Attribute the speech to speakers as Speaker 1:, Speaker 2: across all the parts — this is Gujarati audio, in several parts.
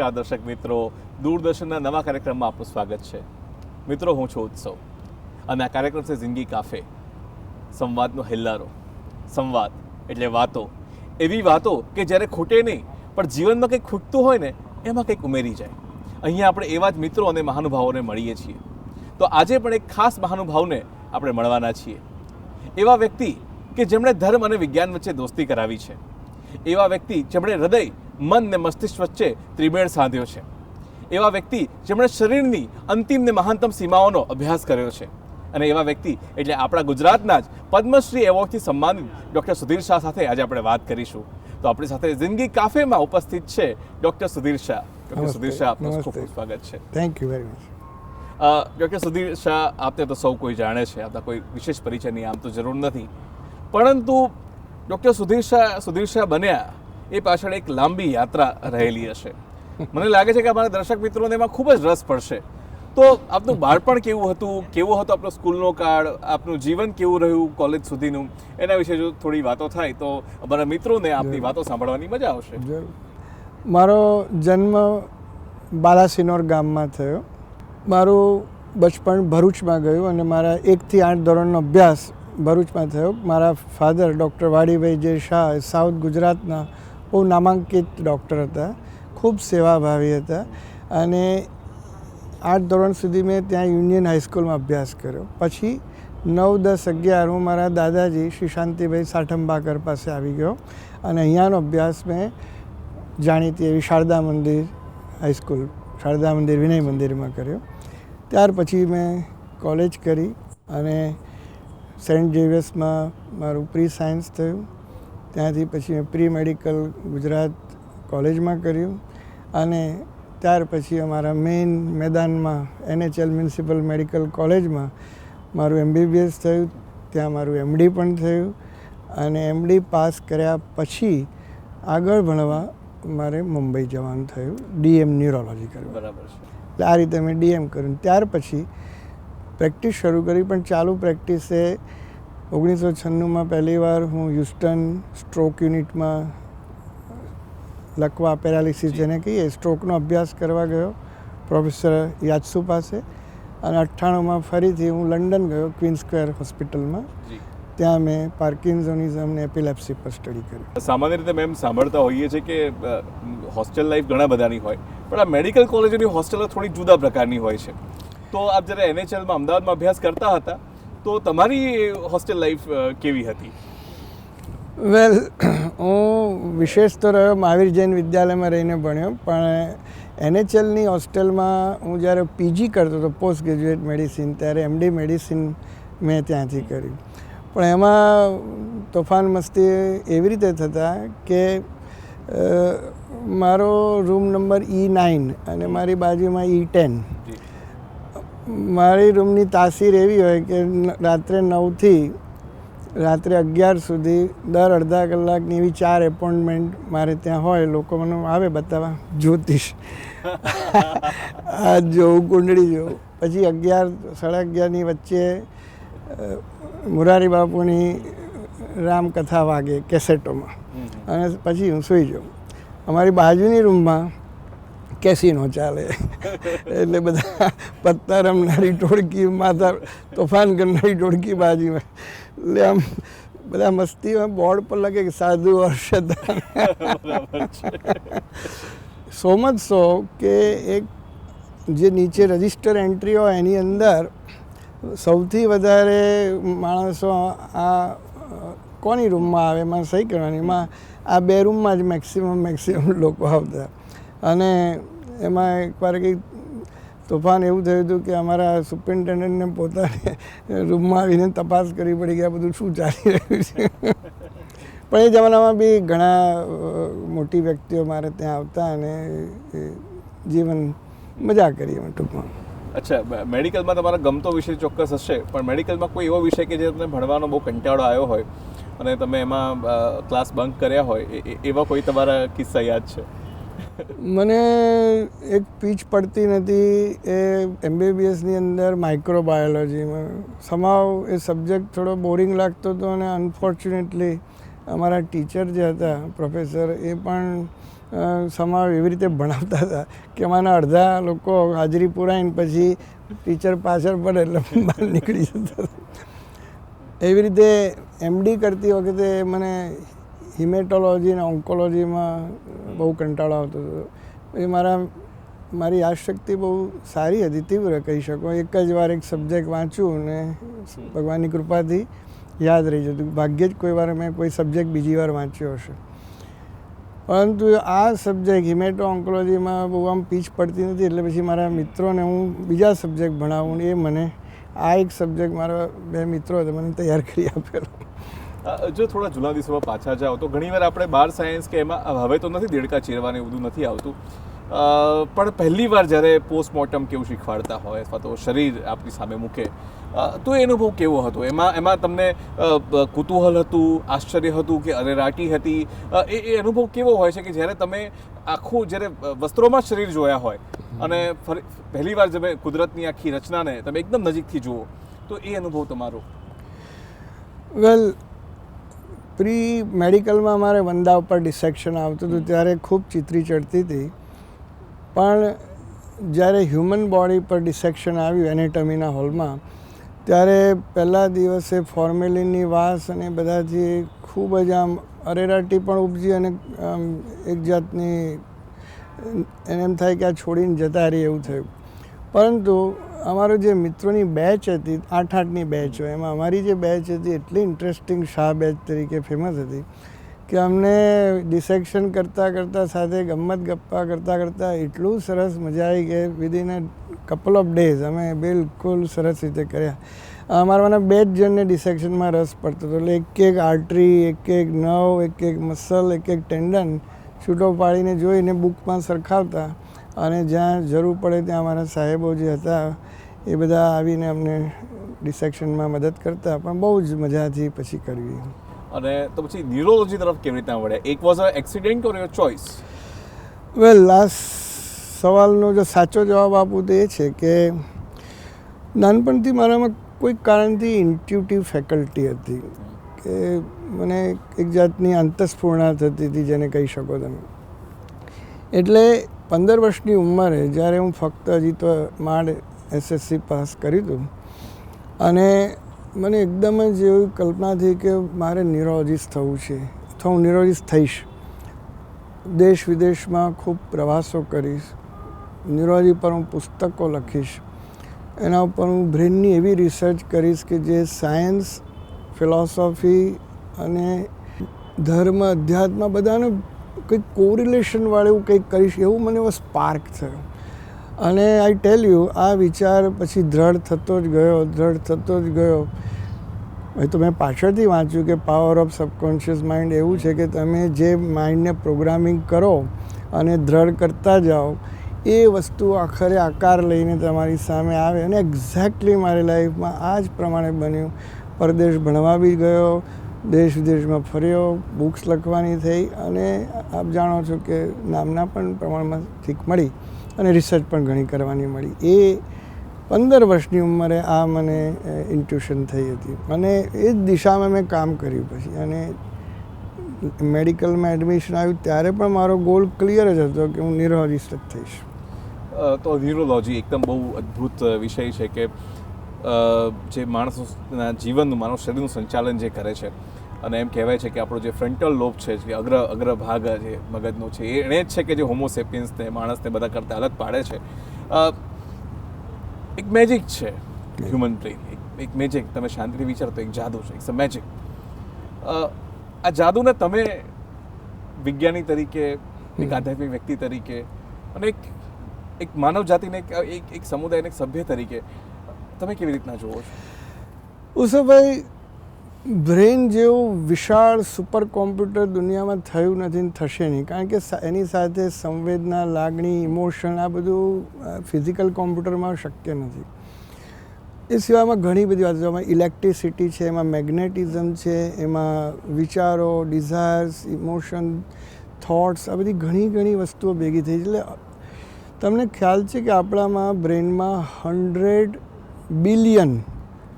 Speaker 1: નમસ્કાર દર્શક મિત્રો, દૂરદર્શનના નવા કાર્યક્રમમાં આપનું સ્વાગત છે. મિત્રો, હું છું ઉત્સવ અને આ કાર્યક્રમ છે જિંદગી કાફે, સંવાદનો હેલ્લારો. સંવાદ એટલે વાતો, એવી વાતો કે જ્યારે ખૂટે નહીં પણ જીવનમાં કંઈક ખૂટતું હોય ને એમાં કંઈક ઉમેરી જાય. અહીંયા આપણે એવા જ મિત્રો અને મહાનુભાવોને મળીએ છીએ. તો આજે પણ એક ખાસ મહાનુભાવને આપણે મળવાના છીએ. એવા વ્યક્તિ કે જેમણે ધર્મ અને વિજ્ઞાન વચ્ચે દોસ્તી કરાવી છે. એવા વ્યક્તિ જેમણે હૃદય, મન ને મસ્તિષ્ક વચ્ચે ત્રિમેળ સાધ્યો છે. એવા વ્યક્તિ જેમણે શરીરની અંતિમ ને મહાનતમ સીમાઓનો અભ્યાસ કર્યો છે. અને એવા વ્યક્તિ એટલે આપણા ગુજરાતના જ પદ્મશ્રી એવોર્ડથી સન્માનિત ડૉક્ટર સુધીર શાહ સાથે આજે આપણે વાત કરીશું. તો આપણી સાથે જિંદગી કાફેમાં ઉપસ્થિત છે ડૉક્ટર સુધીર શાહ. ડૉક્ટર સુધીર શાહ, આપનું ખૂબ ખૂબ સ્વાગત છે.
Speaker 2: Thank you very much.
Speaker 1: Doctor Sudhir Shah, આપને તો સૌ કોઈ જાણે છે, આપના કોઈ વિશેષ પરિચયની આમ તો જરૂર નથી, પરંતુ ડૉક્ટર સુધીર શાહ બન્યા એ પાછળ એક લાંબી યાત્રા રહેલી હશે. મને લાગે છે કે અમારા દર્શક મિત્રોને એમાં ખૂબ જ રસ પડશે. તો આપનું બાળપણ કેવું હતું, કેવો હતો આપણો સ્કૂલનો કાળ, આપનું જીવન કેવું રહ્યું કોલેજ સુધીનું, એના વિશે જો થોડી વાતો થાય તો અમારા મિત્રોને આપની વાતો સાંભળવાની મજા આવશે.
Speaker 2: મારો જન્મ બાલાસિનોર ગામમાં થયો. મારું બચપણ ભરૂચમાં ગયું અને મારા 1 થી 8 ધોરણનો અભ્યાસ ભરૂચમાં થયો. મારા ફાધર ડૉક્ટર વાડીભાઈ જે શાહ સાઉથ ગુજરાતના બહુ નામાંકિત ડૉક્ટર હતા, ખૂબ સેવાભાવી હતા અને 8 ધોરણ સુધી મેં ત્યાં યુનિયન હાઈસ્કૂલમાં અભ્યાસ કર્યો. પછી 9, 10, 11 હું મારા દાદાજી શ્રી શાંતિભાઈ સાઠંબાકર પાસે આવી ગયો અને અહીંયાનો અભ્યાસ મેં જાણીતી એવી શારદા મંદિર હાઈસ્કૂલ, શારદા મંદિર વિનય મંદિરમાં કર્યો. ત્યાર પછી મેં કોલેજ કરી અને સેન્ટ ઝેવિયર્સમાં મારું પ્રી સાયન્સ થયું. ત્યાંથી પછી મેં પ્રી મેડિકલ ગુજરાત કોલેજમાં કર્યું અને ત્યાર પછી અમારા મેઇન મેદાનમાં NHL મ્યુનિસિપલ મેડિકલ કોલેજમાં મારું MBBS થયું. ત્યાં મારું MD પણ થયું અને MD પાસ કર્યા પછી આગળ ભણવા મારે મુંબઈ જવાનું થયું. DM ન્યુરોલોજી કર્યું.
Speaker 1: બરાબર છે.
Speaker 2: એટલે આ રીતે મેં DM કર્યું. ત્યાર પછી પ્રેક્ટિસ શરૂ કરી, પણ ચાલુ પ્રેક્ટિસે 1996માં પહેલીવાર હું હ્યુસ્ટન સ્ટ્રોક યુનિટમાં લકવા પેરાલિસિસ જેને કહીએ સ્ટ્રોકનો અભ્યાસ કરવા ગયો પ્રોફેસર યાત્સુ પાસે અને 98માં ફરીથી હું લંડન ગયો ક્વીન સ્ક્વેર હોસ્પિટલમાં. ત્યાં મેં પાર્કિન્સોનિઝમ ને એપિલેપ્સી પર સ્ટડી કર્યું.
Speaker 1: સામાન્ય રીતે મેમ સાંભળતા હોઈએ છીએ કે હોસ્ટેલ લાઈફ ઘણા બધાની હોય, પણ આ મેડિકલ કોલેજની હોસ્ટેલ થોડી જુદા પ્રકારની હોય છે. તો આપ જ્યારે NHLમાં અમદાવાદમાં અભ્યાસ કરતા હતા તો તમારી હોસ્ટેલ લાઈફ કેવી હતી?
Speaker 2: વેલ, હું વિશેષ તો રહ્યો મહાવીર જૈન વિદ્યાલયમાં રહીને ભણ્યો, પણ NHLની હોસ્ટેલમાં હું જ્યારે PG કરતો હતો પોસ્ટ ગ્રેજ્યુએટ મેડિસિન, ત્યારે MD મેડિસિન મેં ત્યાંથી કરી. પણ એમાં તોફાન મસ્તી એવી રીતે થતા કે મારો રૂમ નંબર E9 અને મારી બાજુમાં E10. મારી રૂમની તાસીર એવી હોય કે રાત્રે 9થી રાત્રે 11 સુધી દર અડધા કલાકની એવી 4 એપોઇન્ટમેન્ટ મારે ત્યાં હોય. લોકો મને આવે બતાવવા, જ્યોતિષ આ જોવું, કુંડળી જોવું. પછી 11, 11:30ની વચ્ચે મુરારી બાપુની રામકથા વાગે કેસેટોમાં અને પછી હું સૂઈ જાઉં. અમારી બાજુની રૂમમાં કેસીનો ચાલે એટલે બધા પત્તા રમનારી ટોળકી, માથા તોફાન કરનારી ટોળકી બાજુમાં. એટલે આમ બધા મસ્તીમાં બોર્ડ પર લગે કે સાધુ હર્ષદ. સો મચ સો કે એક જે નીચે રજિસ્ટર એન્ટ્રી હોય એની અંદર સૌથી વધારે માણસો આ કોની રૂમમાં આવે એમાં સહી કરવાની, એમાં આ 2 રૂમમાં જ મેક્સિમમ લોકો આવતા. અને એમાં એકવાર કંઈક તોફાન એવું થયું હતું કે અમારા સુપરિન્ટેન્ડન્ટને પોતાને રૂમમાં આવીને તપાસ કરવી પડી કે આ બધું શું ચાલી રહ્યું છે. પણ એ જમાનામાં બી ઘણા મોટી વ્યક્તિઓ મારે ત્યાં આવતા અને જીવન મજા કરી અમે ટૂંકમાં.
Speaker 1: અચ્છા, મેડિકલમાં તમારા ગમતો વિષય ચોક્કસ હશે, પણ મેડિકલમાં કોઈ એવો વિષય કે જે તમને ભણવાનો બહુ કંટાળો આવ્યો હોય અને તમે એમાં ક્લાસ બંક કર્યા હોય, એવા કોઈ તમારા કિસ્સા યાદ છે?
Speaker 2: મને એક પીચ પડતી નથી એ MBBSની અંદર માઇક્રોબાયોલોજીમાં. સમાવ એ સબ્જેક્ટ થોડો બોરિંગ લાગતો હતો અને અનફોર્ચ્યુનેટલી અમારા ટીચર જે હતા પ્રોફેસર એ પણ સમાવ એવી રીતે ભણાવતા હતા કે અમારા અડધા લોકો હાજરી પુરાઈને પછી ટીચર પાછળ પડે એટલે બહાર નીકળી જતા હતા. એવી રીતે MD કરતી વખતે મને હિમેટોલોજી અને ઓન્કોલોજીમાં બહુ કંટાળો આવતો હતો. પછી મારી યાદશક્તિ બહુ સારી હતી, તીવ્ર કહી શકો. એક જ વાર એક સબ્જેક્ટ વાંચ્યું ને ભગવાનની કૃપાથી યાદ રહી જતું. ભાગ્યે જ કોઈ વાર મેં કોઈ સબ્જેક્ટ બીજી વાર વાંચ્યો હશે. પરંતુ આ સબ્જેક્ટ હિમેટો ઓન્કોલોજીમાં બહુ આમ પીચ પડતી નથી, એટલે પછી મારા મિત્રોને હું બીજા સબ્જેક્ટ ભણાવું ને એ મને આ એક સબ્જેક્ટ મારા 2 મિત્રો હતા મને તૈયાર કરી આપેલો.
Speaker 1: જો થોડા જૂના દિવસોમાં પાછા જાઓ તો ઘણીવાર આપણે બાર સાયન્સ કે એમાં હવે તો નથી દેડકા ચીરવાને એવું બધું નથી આવતું, પણ પહેલી વાર જ્યારે પોસ્ટમોર્ટમ કેવું શીખવાડતા હોય અથવા તો શરીર આપણી સામે મૂકે તો એ અનુભવ કેવો હતો? એમાં તમને કુતૂહલ હતું, આશ્ચર્ય હતું કે અરેરાટી હતી? એ અનુભવ કેવો હોય છે કે જ્યારે તમે આખું જ્યારે વસ્ત્રોમાં શરીર જોયા હોય અને પહેલી વાર તમે કુદરતની આખી રચનાને તમે એકદમ નજીકથી જુઓ તો એ અનુભવ તમારો?
Speaker 2: વેલ, પ્રી મેડિકલમાં અમારે વંદા ઉપર ડિસેક્શન આવતું હતું ત્યારે ખૂબ ચિત્રી ચડતી હતી, પણ જ્યારે હ્યુમન બોડી પર ડિસેક્શન આવ્યું એનેટમીના હોલમાં ત્યારે પહેલા દિવસે ફોર્મેલિનની વાસ અને બધાથી ખૂબ જ આમ અરેરાટી પણ ઉપજી અને એક જાતની એને એમ થાય કે આ છોડીને જતા રહી એવું થયું. પરંતુ અમારો જે મિત્રોની બેચ હતી 8-8ની બેચ હોય, એમાં અમારી જે બેચ હતી એટલી ઇન્ટરેસ્ટિંગ શાહ બેચ તરીકે ફેમસ હતી કે અમને ડિસેક્શન કરતાં સાથે ગપ્પા કરતાં એટલું સરસ મજા આવી કે within a couple of days અમે બિલકુલ સરસ રીતે કર્યા. અમારામાંના 2 જ જણને ડિસેક્શનમાં રસ પડતો હતો, એટલે એક આર્ટરી, એક નર્વ, એક મસલ, એક ટેન્ડન છૂટો પાડીને જોઈને બુકમાં સરખાવતા અને જ્યાં જરૂર પડે ત્યાં અમારા સાહેબો જે હતા એ બધા આવીને અમને ડિસેક્શનમાં મદદ કરતા, પણ બહુ જ મજાથી પછી કરવી.
Speaker 1: અને તો પછી ન્યુરોલોજી તરફ કેવી રીતના વળ્યા? એક was a accident or your choice?
Speaker 2: Well, last સવાલનો જો સાચો જવાબ આપું તો એ છે કે નાનપણથી મારામાં કોઈક કારણથી ઇન્ટ્યુટિવ ફેકલ્ટી હતી કે મને એક જાતની અંતસ્ફૂર્ણા થતી હતી જેને કહી શકો તમે. એટલે 15 વર્ષની ઉંમરે જ્યારે હું ફક્ત હજી તો માંડ SSC પાસ કર્યું હતું અને મને એકદમ જ એવી કલ્પના થઈ કે મારે ન્યુરોલોજીસ્ટ થવું છે અથવા હું ન્યુરોલોજીસ્ટ થઈશ. દેશ વિદેશમાં ખૂબ પ્રવાસો કરીશ, ન્યુરોલોજી પર હું પુસ્તકો લખીશ, એના ઉપર હું બ્રેનની એવી રિસર્ચ કરીશ કે જે સાયન્સ, ફિલોસોફી અને ધર્મ, અધ્યાત્મ બધાનું કંઈક કોરિલેશનવાળું કંઈક કરીશ, એવું મને સ્પાર્ક થયો. અને આઈ ટેલ યુ, આ વિચાર પછી દ્રઢ થતો જ ગયો. હવે તો મેં પાછળથી વાંચ્યું કે પાવર ઓફ સબકોન્શિયસ માઇન્ડ એવું છે કે તમે જે માઇન્ડને પ્રોગ્રામિંગ કરો અને દ્રઢ કરતા જાઓ એ વસ્તુ આખરે આકાર લઈને તમારી સામે આવે. અને એક્ઝેક્ટલી મારી લાઈફમાં આ જ પ્રમાણે બન્યું. પરદેશ ભણવા બી ગયો, દેશ વિદેશમાં ફર્યો, બુક્સ લખવાની થઈ અને આપ જાણો છો કે નામના પણ પ્રમાણમાં શીખ મળી અને રિસર્ચ પણ ઘણી કરવાની મળી. એ 15 વર્ષની ઉંમરે આ મને ઇન્ટ્યુશન થઈ હતી અને એ જ દિશામાં મેં કામ કર્યું પછી. અને મેડિકલમાં એડમિશન આવ્યું ત્યારે પણ મારો ગોલ ક્લિયર જ હતો કે હું ન્યુરોલોજીસ્ટ જ થઈશ.
Speaker 1: તો ન્યુરોલોજી એકદમ બહુ અદ્ભુત વિષય છે કે જે માણસના જીવનનું, માનવ શરીરનું સંચાલન જે કરે છે. અને એમ કહેવાય છે કે આપણો જે ફ્રન્ટલ લોબ છે, જે અગ્રભાગ જે મગજનો છે, એણે જ છે કે જે હોમોસેપિયન્સને, માણસને બધા કરતાં અલગ પાડે છે. એક મેજિક છે હ્યુમન બ્રેઇન, એક મેજિક. તમે શાંતિથી વિચારો તો એક જાદુ છે, ઇટ્સ અ મેજિક. આ જાદુને તમે વિજ્ઞાની તરીકે, એક આધ્યાત્મિક વ્યક્તિ તરીકે અને એક માનવ જાતિને, એક સમુદાયને, એક સભ્ય તરીકે તમે કેવી રીતના જુઓ છો?
Speaker 2: ઉષાભાઈ, બ્રેન જેવું વિશાળ સુપર કોમ્પ્યુટર દુનિયામાં થયું નથી ને થશે નહીં, કારણ કે એની સાથે સંવેદના, લાગણી, ઇમોશન આ બધું ફિઝિકલ કોમ્પ્યુટરમાં શક્ય નથી. એ સિવાયમાં ઘણી બધી વાતો, એમાં ઇલેક્ટ્રિસિટી છે, એમાં મેગ્નેટિઝમ છે, એમાં વિચારો, ડિઝાયર્સ, ઇમોશન, થોટ્સ, આ બધી ઘણી વસ્તુઓ ભેગી થઈ. એટલે તમને ખ્યાલ છે કે આપણામાં બ્રેનમાં 100 બિલિયન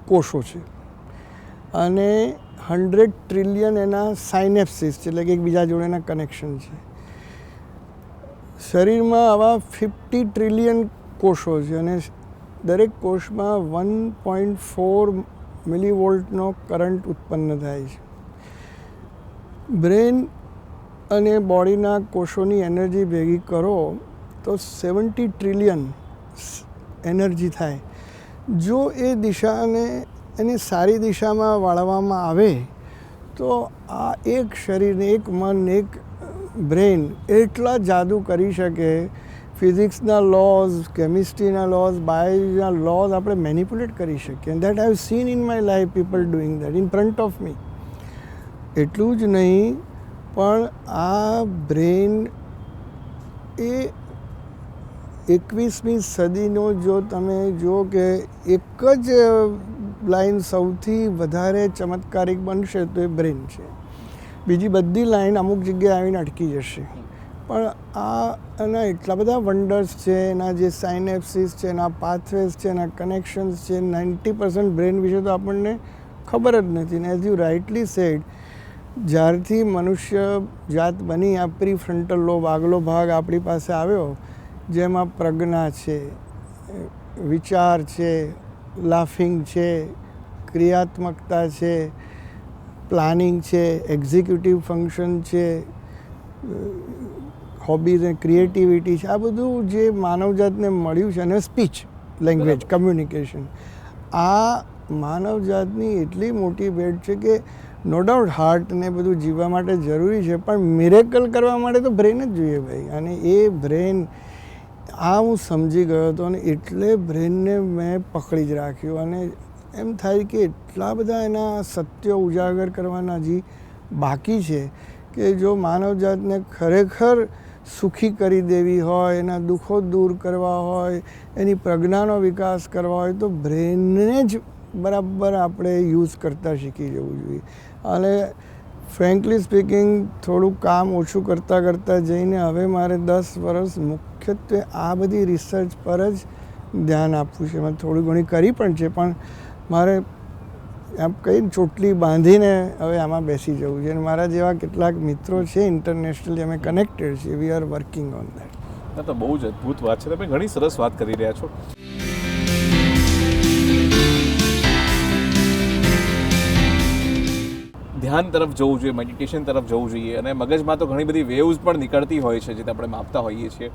Speaker 2: કોષો છે અને 100 ટ્રિલિયન એના સાયનેપ્સિસ છે, એટલે કે એકબીજા જોડેના કનેક્શન છે. શરીરમાં આવા 50 ટ્રિલિયન કોષો છે અને દરેક કોષમાં 1.4 મિલીવોલ્ટનો કરંટ ઉત્પન્ન થાય છે. બ્રેન અને બોડીના કોષોની એનર્જી ભેગી કરો તો 70 ટ્રિલિયન એનર્જી થાય. જો એ દિશાને એને સારી દિશામાં વાળવામાં આવે તો આ એક શરીરને, એક મન, એક બ્રેન એટલા જાદુ કરી શકે. ફિઝિક્સના લોઝ, કેમિસ્ટ્રીના લોઝ, બાયોલોજીના લોઝ આપણે મેનિપ્યુલેટ કરી શકીએ. And that I have seen in my life people doing that in front of me. એટલું જ નહીં, પણ આ બ્રેન એ 21મી સદીનો જો તમે જુઓ કે એક જ લાઈન સૌથી વધારે ચમત્કારિક બનશે તો એ બ્રેન છે. બીજી બધી લાઈન અમુક જગ્યાએ આવીને અટકી જશે. પણ એના એટલા બધા વન્ડર્સ છે, એના જે સાઇનેપ્સિસ છે, એના પાથવેઝ છે, એના કનેક્શન્સ છે. 90% બ્રેન વિશે તો આપણને ખબર જ નથી. ને એઝ યુ રાઇટલી સેડ, જ્યારથી મનુષ્ય જાત બની, આ પ્રી ફ્રન્ટલ લોબ, આગલો ભાગ આપણી પાસે આવ્યો, જેમાં પ્રજ્ઞા છે, વિચાર છે, લાફિંગ છે, ક્રિયાત્મકતા છે, પ્લાનિંગ છે, એક્ઝિક્યુટિવ ફંક્શન છે, હોબીઝ અને ક્રિએટિવિટી છે. આ બધું જે માનવજાતને મળ્યું છે, અને સ્પીચ, લેંગ્વેજ, કમ્યુનિકેશન, આ માનવજાતની એટલી મોટી ભેટ છે કે નો ડાઉટ હાર્ટને બધું જીવવા માટે જરૂરી છે, પણ મિરેકલ કરવા માટે તો બ્રેન જ જોઈએ ભાઈ. અને એ બ્રેન, આ હું સમજી ગયો હતો અને એટલે બ્રેનને મેં પકડી જ રાખ્યું. અને એમ થાય કે એટલા બધા એના સત્યો ઉજાગર કરવાના હજી બાકી છે કે જો માનવજાતને ખરેખર સુખી કરી દેવી હોય, એના દુઃખો દૂર કરવા હોય, એની પ્રજ્ઞાનો વિકાસ કરવા હોય, તો બ્રેનને જ બરાબર આપણે યુઝ કરતાં શીખી જવું જોઈએ. અને ફ્રેન્કલી સ્પીકિંગ, થોડું કામ ઓછું કરતાં જઈને હવે મારે 10 વર્ષ મુખ્યત્વે આ બધી રિસર્ચ પર જ ધ્યાન આપવું છે. મેં થોડી ઘણી કરી પણ છે, પણ મારે આમ કહીને ચોટલી બાંધીને હવે આમાં બેસી જવું છે. અને મારા જેવા કેટલાક મિત્રો છે ઇન્ટરનેશનલી, અમે કનેક્ટેડ છીએ. We are working on that.
Speaker 1: તો બહુ જ અદ્ભુત વાત છે. તમે ઘણી સરસ વાત કરી રહ્યા છો. ધ્યાન તરફ જવું જોઈએ, મેડિટેશન તરફ જવું જોઈએ, અને મગજમાં તો ઘણી બધી વેવ્સ પણ નીકળતી હોય છે જે આપણે માપતા હોઈએ છીએ.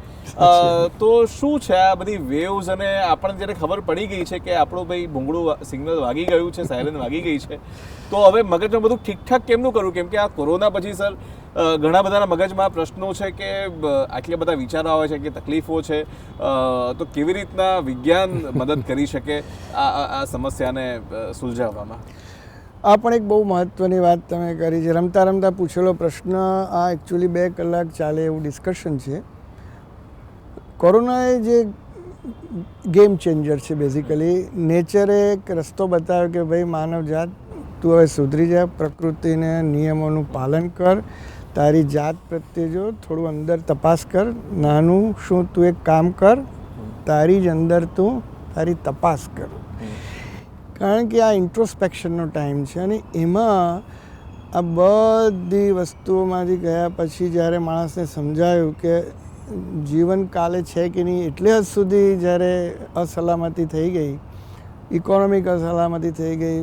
Speaker 1: તો શું છે આ બધી વેવ્સ? અને આપણને જ્યારે ખબર પડી ગઈ છે કે આપણું ભાઈ ભૂંગળું સિગ્નલ વાગી ગયું છે, સાયરન વાગી ગઈ છે, તો હવે મગજમાં બધું ઠીકઠાક કેમનું કરવું? કેમ કે આ કોરોના પછી સર ઘણા બધાના મગજમાં પ્રશ્નો છે કે આટલા બધા વિચારો આવે છે કે તકલીફો છે, તો કેવી રીતના વિજ્ઞાન મદદ કરી શકે આ સમસ્યાને સુલઝાવવામાં?
Speaker 2: આ પણ એક બહુ મહત્ત્વની વાત તમે કરી છે. રમતા રમતા પૂછેલો પ્રશ્ન. આ એકચ્યુઅલી 2 કલાક ચાલે એવું ડિસ્કશન છે. કોરોનાએ જે ગેમ ચેન્જર છે બેઝિકલી. નેચરે એક રસ્તો બતાવ્યો કે ભાઈ માનવજાત, તું હવે સુધરી જા, પ્રકૃતિને નિયમોનું પાલન કર, તારી જાત પ્રત્યે જો થોડું અંદર તપાસ કર. નાનું શું તું એક કામ કર, તારી જ અંદર તું તારી તપાસ કર. કારણ કે આ ઇન્ટ્રોસ્પેક્શનનો ટાઈમ છે અને એમાં આ બધી વસ્તુઓમાંથી ગયા પછી જ્યારે માણસને સમજાયું કે જીવન કાલે છે કે નહીં, એટલે હદ સુધી જ્યારે અસલામતી થઈ ગઈ, ઇકોનોમિક અસલામતી થઈ ગઈ,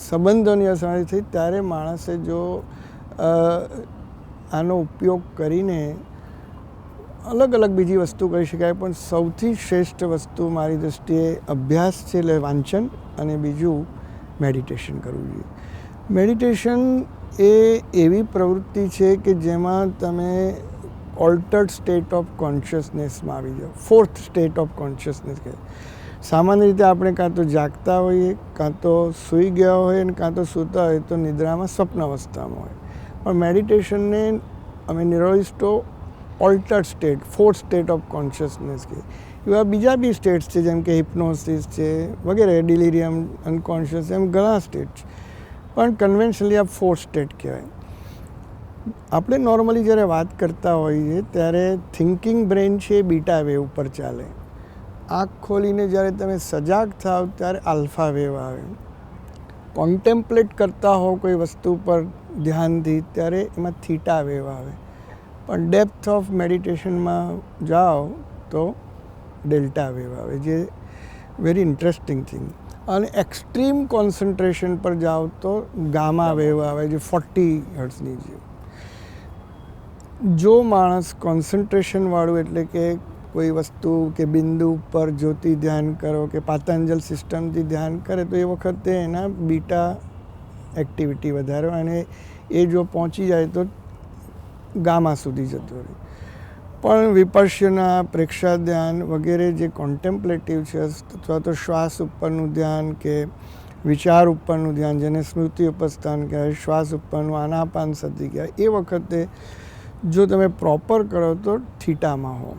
Speaker 2: સંબંધોની અસલામતી થઈ, ત્યારે માણસે જો આનો ઉપયોગ કરીને અલગ અલગ બીજી વસ્તુ કરી શકાય, પણ સૌથી શ્રેષ્ઠ વસ્તુ મારી દૃષ્ટિએ અભ્યાસ છે, એટલે વાંચન, અને બીજું મેડિટેશન કરવું જોઈએ. મેડિટેશન એ એવી પ્રવૃત્તિ છે કે જેમાં તમે ઓલ્ટર્ડ સ્ટેટ ઓફ કોન્શિયસનેસમાં આવી જાઓ. 4th સ્ટેટ ઓફ કોન્શિયસનેસ કહે. સામાન્ય રીતે આપણે કાં તો જાગતા હોઈએ, કાં તો સૂઈ ગયા હોય, અને કાં તો સૂતા હોય તો નિદ્રામાં, સ્વપ્ન અવસ્થામાં હોય. પણ મેડિટેશનને અમે ન્યુરોલિસ્ટો altered state, 4th state of consciousness કહે. એવા બીજા બી સ્ટેટ્સ છે, જેમ કે હિપ્નોસિસ છે વગેરે, ડિલિરિયમ, અનકોન્શિયસ, એમ ઘણા સ્ટેટ છે. પણ કન્વેન્શનલી આ 4th સ્ટેટ કહેવાય. આપણે નોર્મલી જ્યારે વાત કરતા હોઈએ ત્યારે થિંકિંગ બ્રેન છે એ બીટા વેવ ઉપર ચાલે. આંખ ખોલીને જ્યારે તમે સજાગ થાવ ત્યારે આલ્ફા વેવ આવે. કોન્ટેમ્પલેટ કરતા હો કોઈ વસ્તુ પર ધ્યાનથી ત્યારે એમાં થીટા વેવ આવે. પણ ડેપ્થ ઓફ મેડિટેશનમાં જાઓ તો ડેલ્ટા વેવ આવે, જે વેરી ઇન્ટરેસ્ટિંગ થિંગ. અને એક્સ્ટ્રીમ કોન્સન્ટ્રેશન પર જાઓ તો ગામા વેવ આવે, જે 40 હર્ટ્ઝની જે. જો માણસ કોન્સન્ટ્રેશનવાળું, એટલે કે કોઈ વસ્તુ કે બિંદુ ઉપર જ્યોતિ ધ્યાન કરો કે પાતંજલ સિસ્ટમથી ધ્યાન કરે તો એ વખતે એના બીટા એક્ટિવિટી વધારે, અને એ જો પહોંચી જાય તો ગામા સુધી જતો રહે. પણ વિપશ્યના, પ્રેક્ષા ધ્યાન વગેરે જે કોન્ટેમ્પલેટિવ છે, અથવા તો શ્વાસ ઉપરનું ધ્યાન કે વિચાર ઉપરનું ધ્યાન, જેને સ્મૃતિ ઉપસ્થાન કહેવાય, શ્વાસ ઉપરનું આનાપાન સતિ કહેવાય, એ વખતે જો તમે પ્રોપર કરો તો થીટામાં હો.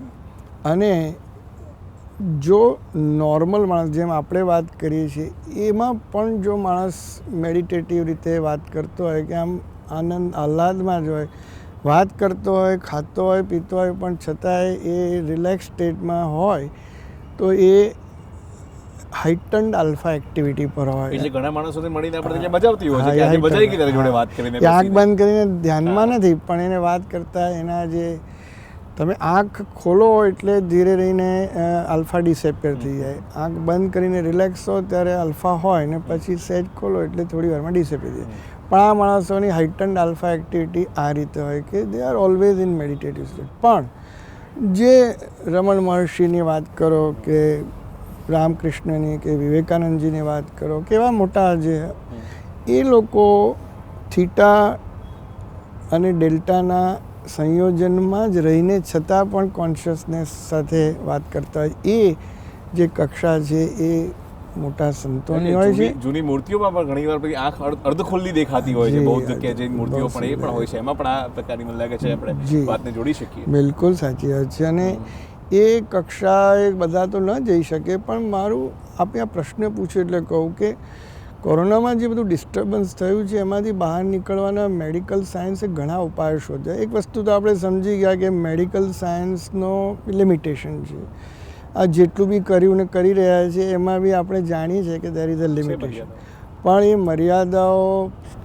Speaker 2: અને જો નોર્મલ માણસ, જેમ આપણે વાત કરીએ છીએ, એમાં પણ જો માણસ મેડિટેટિવ રીતે વાત કરતો હોય કે આમ આનંદ આહલાદમાં જ હોય, વાત કરતો હોય, ખાતો હોય, પીતો હોય, પણ છતાંય એ રિલેક્સ સ્ટેટમાં હોય, તો એ હાઇટન્ડ આલ્ફા એક્ટિવિટી પર હોય.
Speaker 1: એટલે ઘણા માણસોને મળીને આપણે મજા આવતી હોય છે કે આજે મજા આવી ગઈ તારી જોડે વાત કરીને.
Speaker 2: આંખ બંધ કરીને ધ્યાનમાં નથી, પણ એને વાત કરતા એના જે તમે આંખ ખોલો એટલે ધીરે રહીને આલ્ફા ડિસેપિયર થઈ જાય. આંખ બંધ કરીને રિલેક્સ હો ત્યારે આલ્ફા હોય, ને પછી સહેજ ખોલો એટલે થોડી વારમાં ડિસેપિયર થઈ જાય. પણ આ માણસોની હાઇટન્ડ આલ્ફા એક્ટિવિટી આ રીતે હોય કે they are always in meditative state. પણ જે રમણ મહર્ષિની વાત કરો કે રામકૃષ્ણની કે વિવેકાનંદજીની વાત કરો, કેવા મોટા જે એ લોકો થીટા અને ડેલ્ટાના સંયોજનમાં જ રહીને છતાં પણ કોન્શિયસનેસ સાથે વાત કરતા હોય, એ જે કક્ષા છે એ મોટા સંતોની હોય છે.
Speaker 1: જૂની મૂર્તિઓમાં પણ ઘણી વાર આંખ અર્ધ ખુલ્લી દેખાતી હોય છે, બૌદ્ધ કે જૈન મૂર્તિઓ પણ એ પણ હોય છે, એમાં પણ આ પ્રકારની મને લાગે છે આપણે વાતને જોડી શકીએ.
Speaker 2: બિલકુલ સાચી વાત છે. અને એ કક્ષાએ બધા તો ન જઈ શકે, પણ મારું આપણે આ પ્રશ્ન પૂછ્યો એટલે કહું કે કોરોનામાં જે બધું ડિસ્ટર્બન્સ થયું છે એમાંથી બહાર નીકળવાના મેડિકલ સાયન્સે ઘણા ઉપાયો શોધ્યા. એક વસ્તુ તો આપણે સમજી ગયા કે મેડિકલ સાયન્સનો લિમિટેશન છે. આ જેટલું બી કર્યું ને કરી રહ્યા છે એમાં બી આપણે જાણીએ છીએ કે દેર ઇઝ અ લિમિટેશન. પણ એ મર્યાદાઓ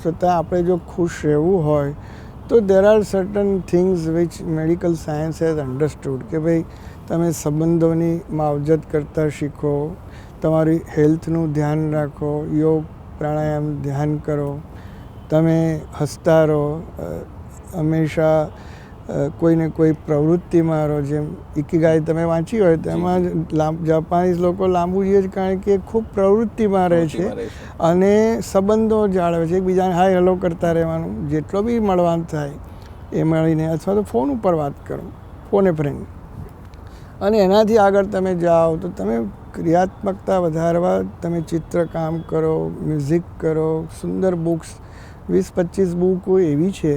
Speaker 2: છતાં આપણે જો ખુશ રહેવું હોય તો there are certain things which medical science has understood, કે ભાઈ તમે સંબંધોની માવજત કરતાં શીખો, તમારી હેલ્થનું ધ્યાન રાખો, યોગ પ્રાણાયામ ધ્યાન કરો, તમે હસતા રહો, હંમેશા કોઈને કોઈ પ્રવૃત્તિમાં રહો. જેમ ઇકિગાઈ તમે વાંચી હોય તો એમાં જાપાનીઝ લોકો લાંબુ જીવે છે કારણ કે ખૂબ પ્રવૃત્તિમાં રહે છે અને સંબંધો જાળવે છે, એકબીજાને હાય હેલો કરતા રહેવાનું, જેટલો બી મળવાનું થાય એ મળીને, અથવા તો ફોન ઉપર વાત કરો, ફોન એ ફ્રેન્ડ. અને એનાથી આગળ તમે જાઓ તો તમે ક્રિયાત્મકતા વધારવા તમે ચિત્રકામ કરો, મ્યુઝિક કરો, સુંદર બુક્સ, 20-25 બુકો એવી છે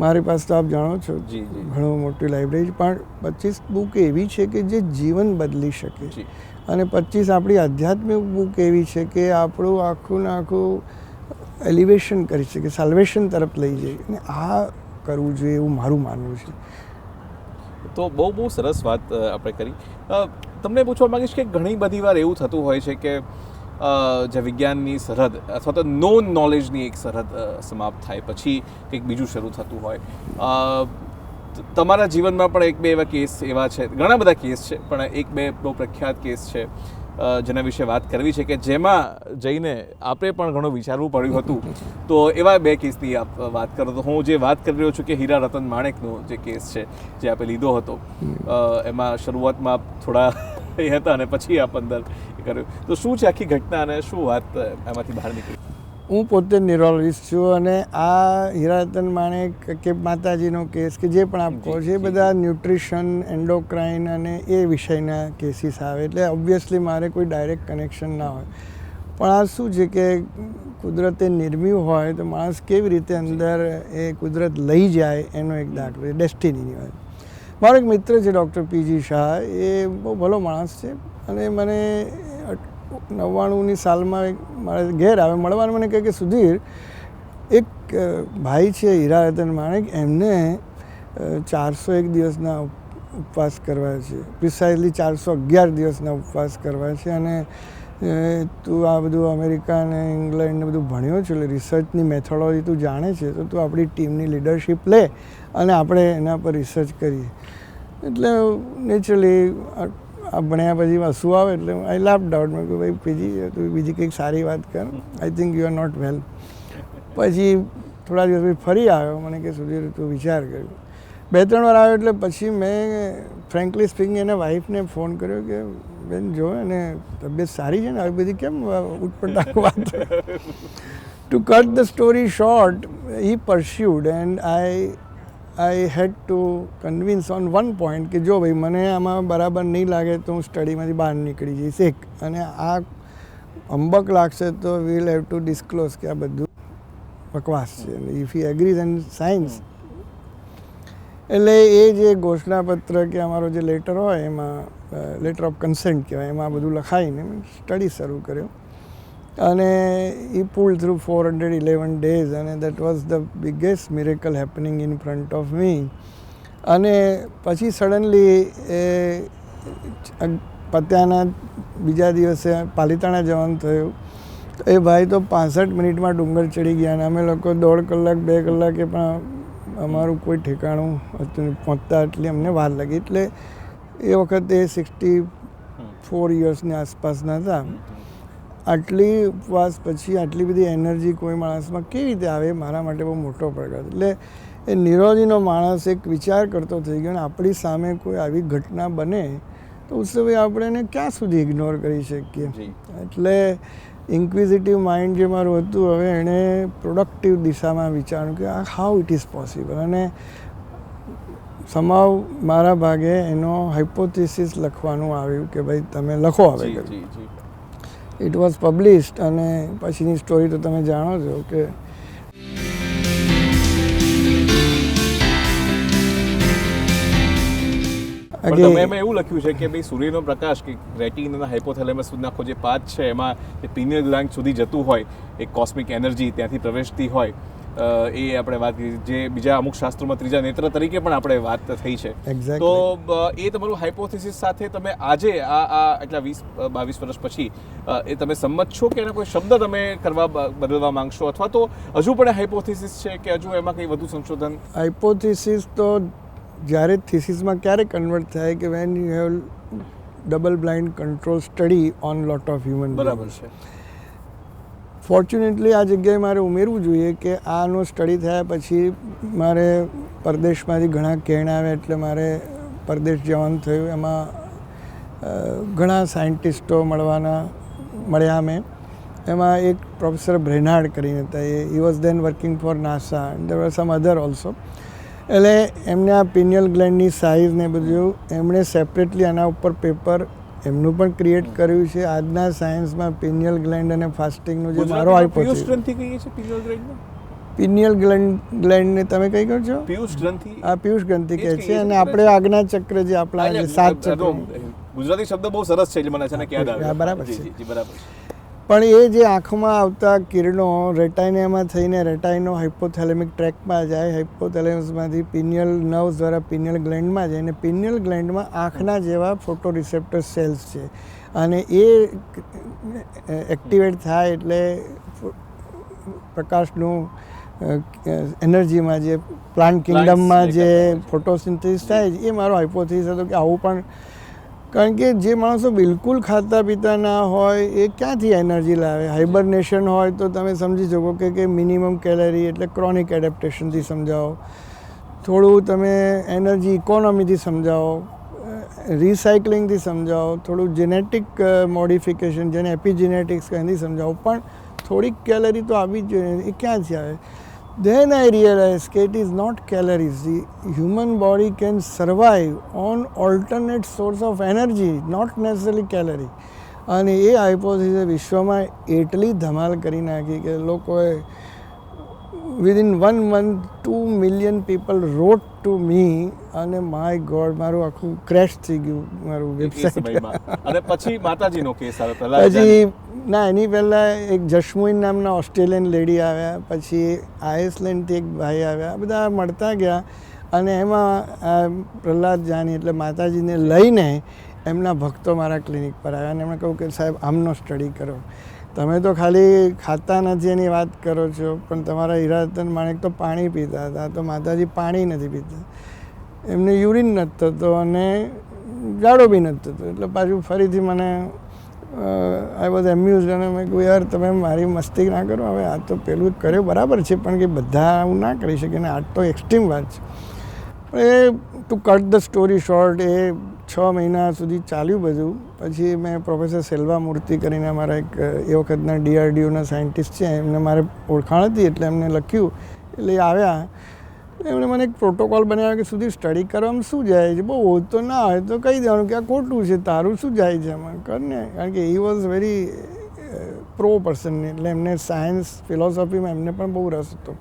Speaker 2: મારી પાસે, તો આપ જાણો છો ઘણું મોટી લાઇબ્રેરી, પણ 25 બુક એવી છે કે જે જીવન બદલી શકે. અને 25 આપણી આધ્યાત્મિક બુક એવી છે કે આપણું આખું ને આખું એલિવેશન કરી શકે, સાલ્વેશન તરફ લઈ જાય. અને આ કરવું જોઈએ એવું મારું માનવું છે.
Speaker 1: તો બહુ સરસ વાત આપણે કરી. તમને પૂછવા માંગીશ કે ઘણી બધી વાર એવું થતું હોય છે કે જે વિજ્ઞાનની સરહદ અથવા તો નોન નોલેજની એક સરહદ સમાપ્ત થાય પછી કંઈક બીજું શરૂ થતું હોય. તમારા જીવનમાં પણ એક બે એવા કેસ એવા છે, ઘણા બધા કેસ છે, પણ એક બે બહુ પ્રખ્યાત કેસ છે જેના વિશે વાત કરવી છે કે જેમાં જઈને આપણે પણ ઘણું વિચારવું પડ્યું હતું. તો એવા બે કેસની આપ વાત કરો. તો હું જે વાત કરી રહ્યો છું કે હીરા રતન માણેકનો જે કેસ છે જે આપણે લીધો હતો, એમાં શરૂઆતમાં થોડા એ હતા અને પછી આપ અંદર કર્યું. તો શું છે આખી ઘટના અને શું વાત એમાંથી બહાર નીકળી?
Speaker 2: હું પોતે ન્યુરોલોજિસ્ટ છું અને આ હીરા રતન માણેક કે માતાજીનો કેસ કે જે પણ આપ કહો છો એ બધા ન્યુટ્રિશન, એન્ડોક્રાઇન અને એ વિષયના કેસીસ આવે, એટલે ઓબ્વિયસલી મારે કોઈ ડાયરેક્ટ કનેક્શન ના હોય. પણ આ શું છે કે કુદરતે નિર્મ્યું હોય તો માણસ કેવી રીતે અંદર એ કુદરત લઈ જાય એનો એક દાખલો, ડેસ્ટિનીની વાત. મારો એક મિત્ર છે ડૉક્ટર પીજી શાહ, એ બહુ ભલો માણસ છે અને મને 99ની સાલમાં મારે ઘેર આવે મળવાનું, મને કહે કે સુધીર, એક ભાઈ છે હીરા રતન માણેક, એમને 401 દિવસના ઉપવાસ કરવા છે, પ્રિસાઇઝલી 411 દિવસના ઉપવાસ કરવા છે અને તું આ બધું અમેરિકા અને ઇંગ્લેન્ડ ને બધું ભણ્યો છે, એટલે રિસર્ચની મેથોડોલોજી તું જાણે છે, તો તું આપણી ટીમની લીડરશિપ લે અને આપણે એના પર રિસર્ચ કરીએ. એટલે નેચરલી આ ભણ્યા પછી વસ્તુ આવે એટલે આઈ લાફ્ડ આઉટ. મેં કહ્યું ભાઈ પીજી તું બીજી કંઈક સારી વાત કર, I think you are not well. પછી થોડા દિવસ પછી ફરી આવ્યો, મને કે સુધીર તું વિચાર કર્યો. 2-3 વાર આવ્યો એટલે પછી મેં ફ્રેન્કલી સ્પીકિંગ એના વાઈફને ફોન કર્યો કે બેન જો એને તબિયત સારી છે ને, આવી બધી કેમ ઉટપટાક વાત. To cut the story short, he persuaded and I had to convince on one point કે જો ભાઈ મને આમાં બરાબર નહીં લાગે તો હું સ્ટડીમાંથી બહાર નીકળી જઈશ એક, અને આ અંબક લાગશે તો વીલ હેવ ટુ ડિસ્ક્લોઝ કે આ બધું બકવાસ છે. ઇફ હી એગ્રીઝ એન્ડ સાયન્સ, એટલે એ જે ઘોષણાપત્ર કે અમારો જે લેટર હોય એમાં લેટર ઓફ કન્સેન્ટ કહેવાય, એમાં બધું લખાઈને સ્ટડી શરૂ કર્યો. અને એ પુલ થ્રુ 411 days અને that was the biggest miracle happening in front of me. અને પછી સડનલી એ પત્યાના બીજા દિવસે પાલિતાણા જવાનું થયું. એ ભાઈ તો 65 મિનિટમાં ડુંગર ચડી ગયા અને અમે લોકો 1.5 કલાક 2 કલાકે પણ અમારું કોઈ ઠેકાણું હતું પહોંચતા એટલી અમને વાર લાગી. એટલે એ વખતે 64 યર્સની આસપાસના હતા. આટલી ઉપવાસ પછી આટલી બધી એનર્જી કોઈ માણસમાં કેવી રીતે આવે, મારા માટે બહુ મોટો પડકાર. એટલે એ નિરોધીનો માણસ એક વિચાર કરતો થઈ ગયો, અને આપણી સામે કોઈ આવી ઘટના બને તો ઉસે ભાઈ આપણે એને ક્યાં સુધી ઇગ્નોર કરી શકીએ. એટલે ઇન્ક્વિઝિટિવ માઇન્ડ જે મારું હતું, હવે એણે પ્રોડક્ટિવ દિશામાં વિચાર્યું કે આ હાઉ ઇટ ઇઝ પોસિબલ. અને સમાવ મારા ભાગે એનો હાઇપોથિસિસ લખવાનું આવ્યું કે ભાઈ તમે લખો હવે. ઇટ વોઝ પબ્લિશ્ડ અને પછીની સ્ટોરી તો તમે જાણો છો કે
Speaker 1: તમે એમાં એવું લખ્યું છે કે ભાઈ સૂર્યનો પ્રકાશ કે રેટિના હાઇપોથેલેમસ સુધીનો આખો જે પાથ છે એમાં એ પિનિયલ ગ્લાન્ડ સુધી જતું હોય, એક કોસ્મિક એનર્જી ત્યાંથી પ્રવેશતી હોય, એ આપણે વાત કરી. જે બીજા અમુક શાસ્ત્રોમાં ત્રીજા નેત્ર તરીકે પણ આપણે વાત થઈ છે. તો એ તમારું હાઇપોથિસિસ સાથે તમે આજે આ એટલા 20-22 વર્ષ પછી એ તમે સંમત છો કે એના કોઈ શબ્દ તમે બદલવા માંગશો, અથવા તો હજુ પણ હાઇપોથિસિસ છે કે હજુ એમાં કંઈ વધુ સંશોધન?
Speaker 2: હાઇપોથિસિસ તો જ્યારે થિસિસમાં ક્યારે કન્વર્ટ થાય કે when you have double blind control study on lot of human.
Speaker 1: બરાબર છે.
Speaker 2: ફોર્ચ્યુનેટલી આ જગ્યાએ મારે ઉમેરવું જોઈએ કે આનો સ્ટડી થયા પછી મારે પરદેશમાંથી ઘણા કહેણ આવ્યા, એટલે મારે પરદેશ જવાનું થયું. એમાં ઘણા સાયન્ટિસ્ટો મળ્યા મેં. એમાં એક પ્રોફેસર બ્રેનાર્ડ કરીને હતા, he was then working for NASA and there were some other also. એટલે એમને આ પિનિયલ ગ્લેન્ડની સાઇઝ ને બધું એમણે સેપરેટલી આના ઉપર પેપર એમનું પણ ક્રિએટ કર્યું છે. આજના સાયન્સમાં પિનિયલ ગ્લેન્ડ અને ફાસ્ટિંગનું જે મારો હાઇપોથિસિસ. પિનિયલ ગ્લેન્ડને તમે કઈ કહો છો?
Speaker 1: પિયુષ ગ્રંથિ.
Speaker 2: આ પિયુષ ગ્રંથિ કહે છે. અને આપણે આજ્ઞા ચક્ર જે આપણા 7 ચક્ર,
Speaker 1: ગુજરાતી શબ્દ બહુ સરસ છે એટલે મને અચાનક યાદ આવ્યો.
Speaker 2: બરાબર છે.
Speaker 1: બરાબર.
Speaker 2: પણ એ જે આંખમાં આવતા કિરણો રેટાઇનામાં થઈને રેટાઇનો હાઇપોથેલેમિક ટ્રેકમાં જાય, હાઇપોથેલેમસમાંથી પિનિયલ નર્વ્સ દ્વારા પિનિયલ ગ્લેન્ડમાં જાય, અને પિનિયલ ગ્લેન્ડમાં આંખના જેવા ફોટો રિસેપ્ટર સેલ્સ છે, અને એ એક્ટિવેટ થાય એટલે પ્રકાશનું એનર્જીમાં જે પ્લાન્ટ કિંગડમમાં જે ફોટોસિન્થેસિસ થાય એ મારો હાઇપોથિસિસ હતો કે આવું પણ. કારણ કે જે માણસો બિલકુલ ખાતા પીતા ના હોય એ ક્યાંથી એનર્જી લાવે? હાઇબરનેશન હોય તો તમે સમજી શકો કે મિનિમમ કેલરી એટલે ક્રોનિક એડેપ્ટેશનથી સમજાવો, થોડું તમે એનર્જી ઇકોનોમીથી સમજાવો, રિસાયકલિંગથી સમજાવો, થોડું જેનેટિક મોડિફિકેશન જેને એપિજેનેટિક્સ એનાથી સમજાવો, પણ થોડીક કેલરી તો આવી જ જોઈએ. એ ક્યાંથી આવે? Then I realized that it is not calories. The human body can survive on alternate source of energy, not necessarily calorie. અને એ હાઇપોથિસિસે વિશ્વમાં એટલી ધમાલ કરી નાખી કે લોકોએ within 1 month 2 million people wrote to me, અને માય ગોડ મારું આખું ક્રેશ થઈ ગયું મારું વેબસાઇટ.
Speaker 1: અને પછી માતાજીનો કેસ આવ્યો.
Speaker 2: પછી ના, એની પહેલાં એક જશમુઈન નામના ઓસ્ટ્રેલિયન લેડી આવ્યા, પછી આઇસલેન્ડથી એક ભાઈ આવ્યા, બધા મળતા ગયા. અને એમાં પ્રહલાદ જાની એટલે માતાજીને લઈને એમના ભક્તો મારા ક્લિનિક પર આવ્યા અને એમણે કહ્યું કે સાહેબ આમનો સ્ટડી કરો, તમે તો ખાલી ખાતા નથી એની વાત કરો છો, પણ તમારા હીરારતન માણેક તો પાણી પીતા હતા, તો માતાજી પાણી નથી પીતા, એમને યુરિન નથી થતો અને જાડો બી નથી થતો. એટલે પાછું ફરીથી મને આઈ વોઝ એમ્યુઝડ અને મેં કહ્યું યાર તમે મારી મસ્તી ના કરો, હવે આ તો પેલું કર્યું બરાબર છે પણ કે બધા હું ના કરી શકે ને આ તો એક્સ્ટ્રીમ વાત છે. પણ એ to cut the story short એ 6 મહિના સુધી ચાલ્યું બધું. પછી મેં પ્રોફેસર સેલ્વા મૂર્તિ કરીને અમારા એક એ વખતના DRDOના સાયન્ટિસ્ટ છે, એમને મારે ઓળખાણ હતી એટલે એમને લખ્યું, એટલે એ આવ્યા, એમણે મને એક પ્રોટોકોલ બનાવ્યો કે સુધી સ્ટડી કરવામાં શું જાય છે, બહુ ઓછો ના હોય તો કહી દેવાનું કે આ ખોટું છે, તારું શું જાય છે એમાં કરને. કારણ કે he was very pro person, એટલે એમને સાયન્સ ફિલોસોફીમાં એમને પણ બહુ રસ હતો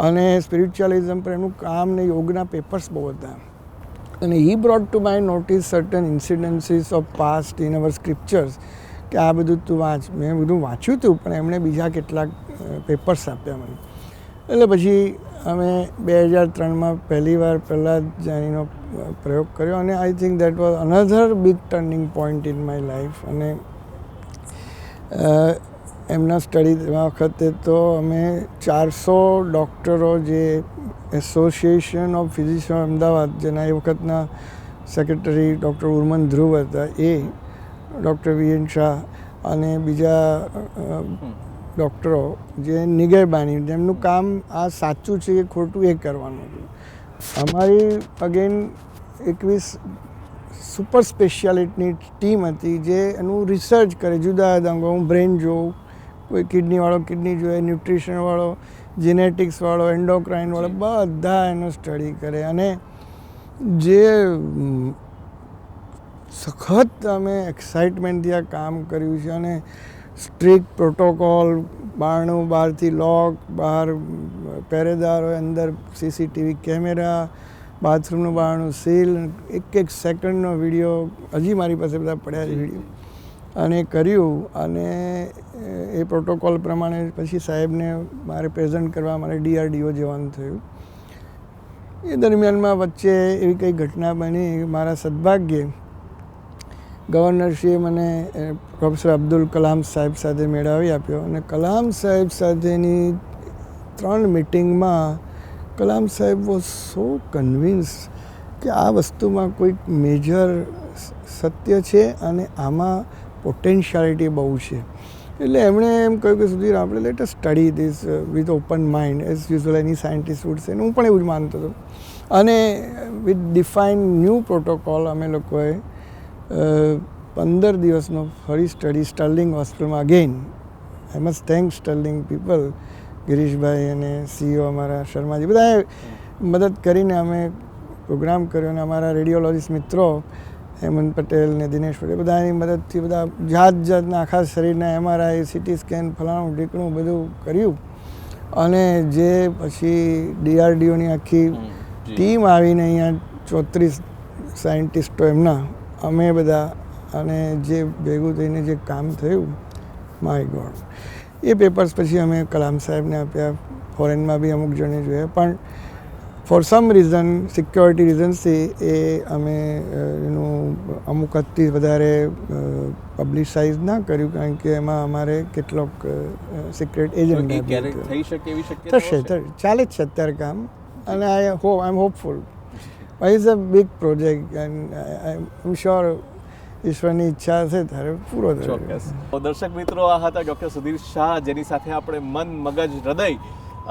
Speaker 2: અને સ્પિરિચ્યુઅલિઝમ પર એમનું કામ ને યોગના પેપર્સ બહુ હતા. અને he brought to my notice certain incidences of past in our scriptures કે આ બધું તું વાંચ. મેં બધું વાંચ્યું હતું પણ એમણે બીજા કેટલાક પેપર્સ આપ્યા મને. એટલે પછી અમે 2003માં પહેલીવાર પ્રહલાદ જાનીનો પ્રયોગ કર્યો અને I think that was another big turning point in my life. અને એમના સ્ટડી વખતે તો અમે 400 ડૉક્ટરો, જે એસોસિએશન ઓફ ફિઝિશિયન અમદાવાદ, જેના એ વખતના સેક્રેટરી ડૉક્ટર ઉર્મન ધ્રુવ હતા, એ ડૉક્ટર VN શાહ અને બીજા ડૉક્ટરો જે નિગેબાની, જેમનું કામ આ સાચું છે કે ખોટું એ કરવાનું હતું. અમારી અગેન 21 સુપર સ્પેશિયાલિટીની ટીમ હતી જે એનું રિસર્ચ કરે, જુદા જુદા અંગો. હું બ્રેન જોઉં, કોઈ કિડનીવાળો કિડની જોવે, ન્યુટ્રિશનવાળો, જીનેટિક્સવાળો, એન્ડોક્રાઇનવાળો, બધા એનો સ્ટડી કરે. અને જે સખત અમે એક્સાઇટમેન્ટથી આ કામ કર્યું છે અને સ્ટ્રિક્ટ પ્રોટોકોલ, બારણું બહારથી લોક, બહાર પહેરેદાર હોય, અંદર CCTV કેમેરા, બાથરૂમનું બારણું સીલ, એક સેકન્ડનો વિડીયો, હજી મારી પાસે બધા પડ્યા છે વિડીયો, અને કર્યું. અને એ પ્રોટોકોલ પ્રમાણે પછી સાહેબને મારે પ્રેઝન્ટ કરવા મારે DRDO જવાનું થયું. એ દરમિયાનમાં વચ્ચે એવી કંઈ ઘટના બની, મારા સદભાગ્યે ગવર્નરશ્રીએ મને પ્રોફેસર અબ્દુલ કલામ સાહેબ સાથે મેળવી આપ્યો. અને કલામ સાહેબ સાથેની 3 મિટિંગમાં કલામ સાહેબ વોઝ સો કન્વિન્સ કે આ વસ્તુમાં કોઈક મેજર સત્ય છે અને આમાં પોટેન્શિયાલિટી બહુ છે. એટલે એમણે એમ કહ્યું કે સુધીર આપણે let us study this with open mind as usual any scientist would say. હું પણ એવું જ માનતો હતો. અને વિથ ડિફાઇન ન્યૂ પ્રોટોકોલ અમે લોકોએ 15 દિવસનો ફરી સ્ટડી સ્ટર્લિંગ હોસ્પિટલમાં, again I must thank Sterling people, Girishbhai અને CEO અમારા શર્માજી, બધાએ મદદ કરીને અમે પ્રોગ્રામ કર્યો. અને અમારા રેડિયોલોજીસ્ટ મિત્રો હેમંત પટેલ ને દિનેશ પટેલ, બધાની મદદથી બધા જાતના આખા શરીરના MRI, CT સ્કેન, ફલાણું ઢીકણું બધું કર્યું. અને જે પછી DRDOની આખી ટીમ આવીને અહીંયા 34 સાયન્ટિસ્ટો એમના, અમે બધા, અને જે ભેગું થઈને જે કામ થયું, માય ગોડ. એ પેપર્સ પછી અમે કલામ સાહેબને આપ્યા, ફોરેનમાં બી અમુક જણે જોયા, પણ ફોર સમ રીઝન, સિક્યોરિટી રીઝન્સથી એ અમે એનું અમુક હદથી વધારે પબ્લિસાઇઝ ના કર્યું, કારણ કે એમાં અમારે કેટલોક સિક્રેટ એજન્ટ થશે, ચાલે જ છે અત્યારે કામ. અને I am hopeful. It's a big project and I am sure ઈશ્વરની ઈચ્છા હશે ત્યારે પૂરો થશે.
Speaker 1: ચોક્કસ. દર્શક મિત્રો, આ હતા ડૉક્ટર સુધીર શાહ, જેની સાથે આપણે મન, મગજ, હૃદય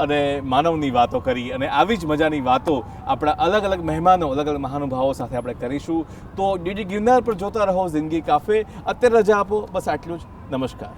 Speaker 1: અને માનવની વાતો કરી. અને આવી જ મજાની વાતો આપણા અલગ અલગ મહેમાનો, અલગ અલગ મહાનુભાવો સાથે આપણે કરીશું. તો DD ગિરનાર પર જોતા રહો જિંદગી કાફે. અત્યારે રજા આપો, બસ આટલું જ. નમસ્કાર.